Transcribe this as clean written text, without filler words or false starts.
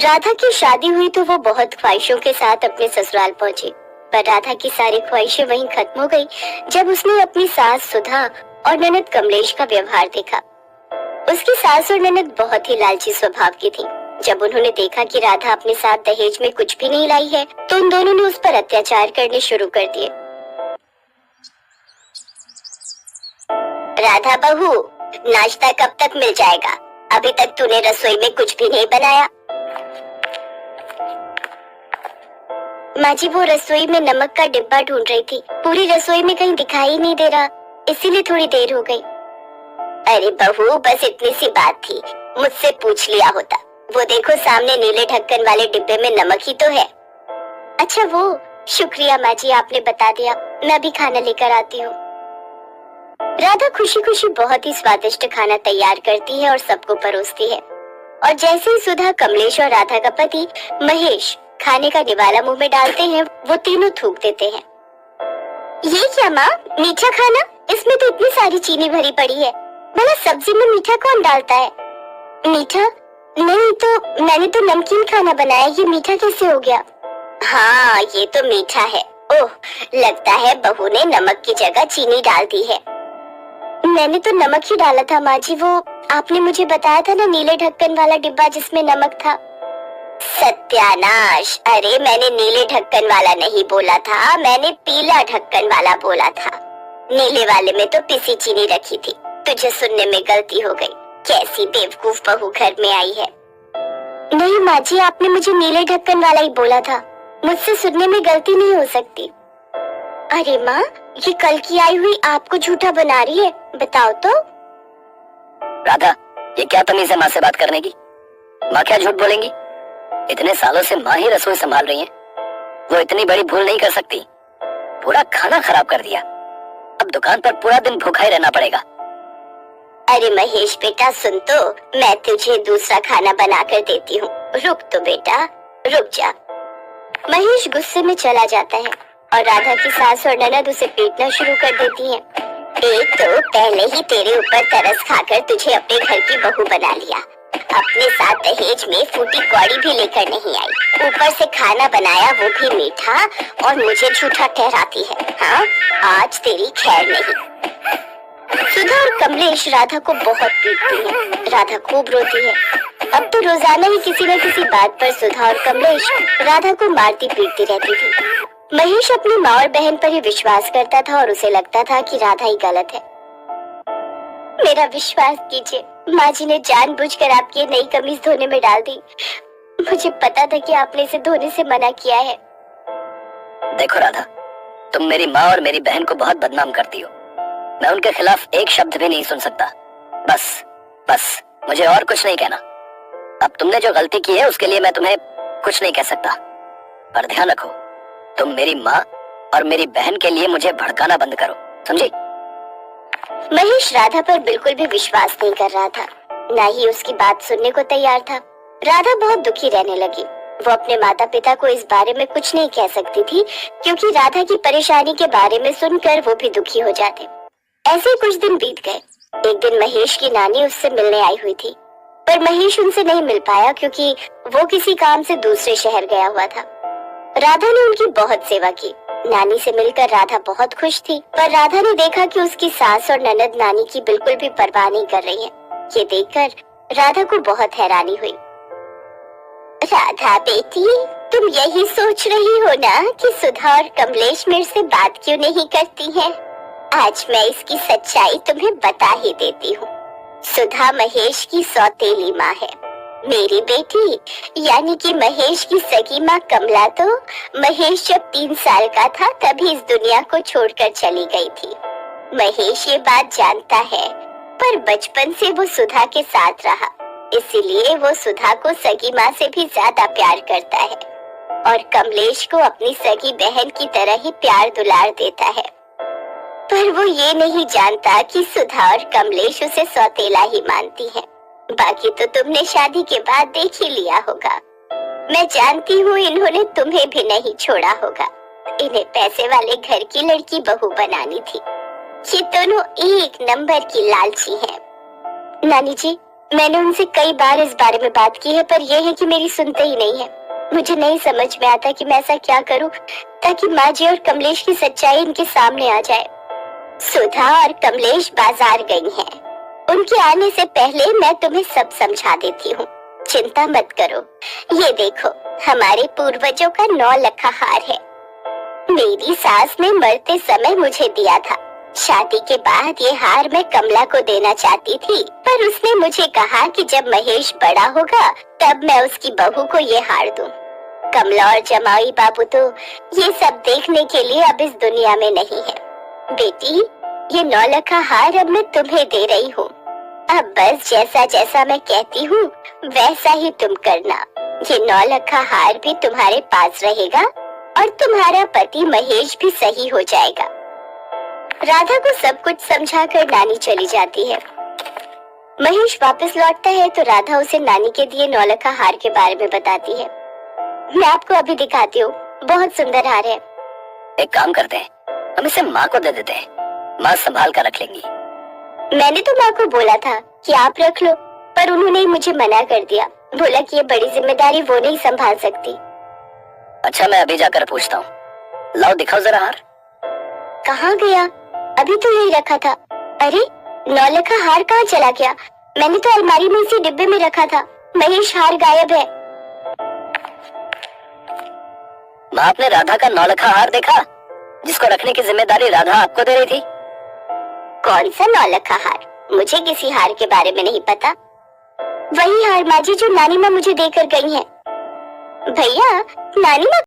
राधा की शादी हुई तो वो बहुत ख्वाहिशों के साथ अपने ससुराल पहुंची, पर राधा की सारी ख्वाहिशें वहीं खत्म हो गई जब उसने अपनी सास सुधा और ननद कमलेश का व्यवहार देखा। उसकी सास और ननद बहुत ही लालची स्वभाव की थी। जब उन्होंने देखा कि राधा अपने साथ दहेज में कुछ भी नहीं लाई है, तो उन दोनों ने उस पर अत्याचार करने शुरू कर दिए। राधा बहू, नाश्ता कब तक मिल जाएगा? अभी तक तूने रसोई में कुछ भी नहीं बनाया। माँ जी, वो रसोई में नमक का डिब्बा ढूंढ रही थी। पूरी रसोई में कहीं दिखाई ही नहीं दे रहा, इसीलिए थोड़ी देर हो गई। अरे बहू, बस इतनी सी बात थी, मुझसे पूछ लिया होता। वो देखो सामने नीले ढक्कन वाले डिब्बे में नमक ही तो है। अच्छा वो, शुक्रिया माँ जी, आपने बता दिया। मैं अभी खाना लेकर आती हूँ। राधा खुशी खुशी बहुत ही स्वादिष्ट खाना तैयार करती है और सबको परोसती है। और जैसे ही सुधा, कमलेश और राधा का पति महेश खाने का निवाला मुंह में डालते हैं, वो तीनों थूक देते हैं। ये क्या माँ, मीठा खाना? इसमें तो इतनी सारी चीनी भरी पड़ी है। भला सब्जी में मीठा कौन डालता है? मीठा नहीं तो मैंने तो नमकीन खाना बनाया, ये मीठा कैसे हो गया? हाँ, ये तो मीठा है। ओह, लगता है बहू ने नमक की जगह चीनी डाल दी है। मैंने तो नमक ही डाला था माँ जी, वो आपने मुझे बताया था ना, नीले ढक्कन वाला डिब्बा जिसमें नमक था। सत्यानाश! अरे मैंने नीले ढक्कन वाला नहीं बोला था, मैंने पीला ढक्कन वाला बोला था। नीले वाले में तो पिसी चीनी रखी थी। तुझे सुनने में गलती हो गई। कैसी बेवकूफ बहू घर में आई है। नहीं माँ जी, आपने मुझे नीले ढक्कन वाला ही बोला था, मुझसे सुनने में गलती नहीं हो सकती। अरे माँ, ये कल की आई हुई आपको झूठा बना रही है, बताओ तो। राधा, ये क्या तमीज है माँ से बात करने की? माँ क्या झूठ बोलेंगी? इतने सालों से माँ ही रसोई संभाल रही है, वो इतनी बड़ी भूल नहीं कर सकती। पूरा खाना खराब कर दिया, अब दुकान पर पूरा दिन भूखा ही रहना पड़ेगा। अरे महेश बेटा, सुन तो, मैं तुझे दूसरा खाना बना कर देती हूँ। रुक तो बेटा, रुक जा। महेश गुस्से में चला जाता है और राधा की सास और ननद उसे पीटना शुरू कर देती हैं। एक तो पहले ही तेरे ऊपर तरस खाकर तुझे अपने घर की बहू बना लिया, अपने साथ दहेज में फूटी कौड़ी भी लेकर नहीं आई, ऊपर से खाना बनाया वो भी मीठा, और मुझे झूठा ठहराती है। हाँ, आज तेरी खैर नहीं। सुधा और कमलेश राधा को बहुत पीटती हैं। राधा खूब रोती है। अब तो रोजाना ही किसी न किसी बात पर सुधा और कमलेश राधा को मारती पीटती रहती थी। महेश अपनी माँ और बहन पर ही विश्वास करता था और उसे लगता था कि राधा ही गलत है। मेरा विश्वास कीजिए, माँ जी ने जानबूझकर आपकी ये नई कमीज धोने में डाल दी। मुझे पता था कि आपने इसे धोने से मना किया है। देखो राधा, तुम मेरी माँ और मेरी बहन को बहुत बदनाम करती हो। मैं उनके खिलाफ एक शब्द भी नहीं सुन सकता। बस बस, मुझे और कुछ नहीं कहना। अब तुमने जो गलती की है उसके लिए मैं तुम्हें कुछ नहीं कह सकता, पर ध्यान रखो, तुम मेरी माँ और मेरी बहन के लिए मुझे भड़काना बंद करो, समझी? महेश राधा पर बिल्कुल भी विश्वास नहीं कर रहा था, ना ही उसकी बात सुनने को तैयार था। राधा बहुत दुखी रहने लगी। वो अपने माता पिता को इस बारे में कुछ नहीं कह सकती थी, क्योंकि राधा की परेशानी के बारे में सुनकर वो भी दुखी हो जाते। ऐसे ही कुछ दिन बीत गए। एक दिन महेश की नानी उससे मिलने आई हुई थी, पर महेश उनसे नहीं मिल पाया क्योंकि वो किसी काम से दूसरे शहर गया हुआ था। राधा ने उनकी बहुत सेवा की। नानी से मिलकर राधा बहुत खुश थी, पर राधा ने देखा कि उसकी सास और ननद नानी की बिल्कुल भी परवाह नहीं कर रही हैं। ये देखकर राधा को बहुत हैरानी हुई। राधा बेटी, तुम यही सोच रही हो ना कि सुधा और कमलेश मेरे से बात क्यों नहीं करती हैं? आज मैं इसकी सच्चाई तुम्हें बता ही देती हूँ। सुधा महेश की सौतेली माँ है। मेरी बेटी यानी कि महेश की सगी माँ कमला तो महेश जब 3 साल का था तभी इस दुनिया को छोड़कर चली गई थी। महेश ये बात जानता है, पर बचपन से वो सुधा के साथ रहा, इसीलिए वो सुधा को सगी माँ से भी ज्यादा प्यार करता है और कमलेश को अपनी सगी बहन की तरह ही प्यार दुलार देता है। पर वो ये नहीं जानता कि सुधा और कमलेश उसे सौतेला ही मानती हैं। बाकी तो तुमने शादी के बाद देख ही लिया होगा। मैं जानती हूँ इन्होंने तुम्हें भी नहीं छोड़ा होगा। इन्हें पैसे वाले घर की लड़की बहू बनानी थी। ये दोनों एक नंबर की लालची हैं। नानी जी, मैंने उनसे कई बार इस बारे में बात की है, पर यह है कि मेरी सुनते ही नहीं है। मुझे नहीं समझ में आता कि मैं ऐसा क्या करूं ताकि माँ जी और कमलेश की सच्चाई इनके सामने आ जाए। सुधा और कमलेश बाजार गई हैं। उनके आने से पहले मैं तुम्हें सब समझा देती हूँ, चिंता मत करो। ये देखो, हमारे पूर्वजों का 9 लखा हार है। मेरी सास ने मरते समय मुझे दिया था। शादी के बाद ये हार मैं कमला को देना चाहती थी, पर उसने मुझे कहा कि जब महेश बड़ा होगा तब मैं उसकी बहू को ये हार दूं। कमला और जमाई बाबू तो ये सब देखने के लिए अब इस दुनिया में नहीं है। बेटी, ये 9 लखा हार अब मैं तुम्हें दे रही हूँ। अब बस जैसा जैसा मैं कहती हूँ वैसा ही तुम करना। ये 9 लखा हार भी तुम्हारे पास रहेगा और तुम्हारा पति महेश भी सही हो जाएगा। राधा को सब कुछ समझाकर नानी चली जाती है। महेश वापस लौटता है तो राधा उसे नानी के दिए 9 लखा हार के बारे में बताती है। मैं आपको अभी दिखाती हूँ, बहुत सुंदर हार है। एक काम करते हैं, हम इसे माँ को दे देते हैं, माँ संभाल कर रख लेंगी। मैंने तो माँ को बोला था कि आप रख लो, पर उन्होंने ही मुझे मना कर दिया। बोला कि ये बड़ी जिम्मेदारी वो नहीं संभाल सकती। अच्छा, मैं अभी जाकर पूछता हूँ। लाओ दिखाओ जरा हार। कहाँ गया? अभी तो यही रखा था। अरे, 9 लखा हार कहाँ चला गया? मैंने तो अलमारी में इसी डिब्बे में रखा था। महेश, हार गायब है। माँ, आपने राधा का 9 लखा हार देखा, जिसको रखने की जिम्मेदारी राधा आपको दे रही थी? कौन सा 9 लखा हार? मुझे किसी हार के बारे में नहीं पता। वही हार माँ जी जो नानी माँ मुझे देकर गई हैं। भैया, नानी माँ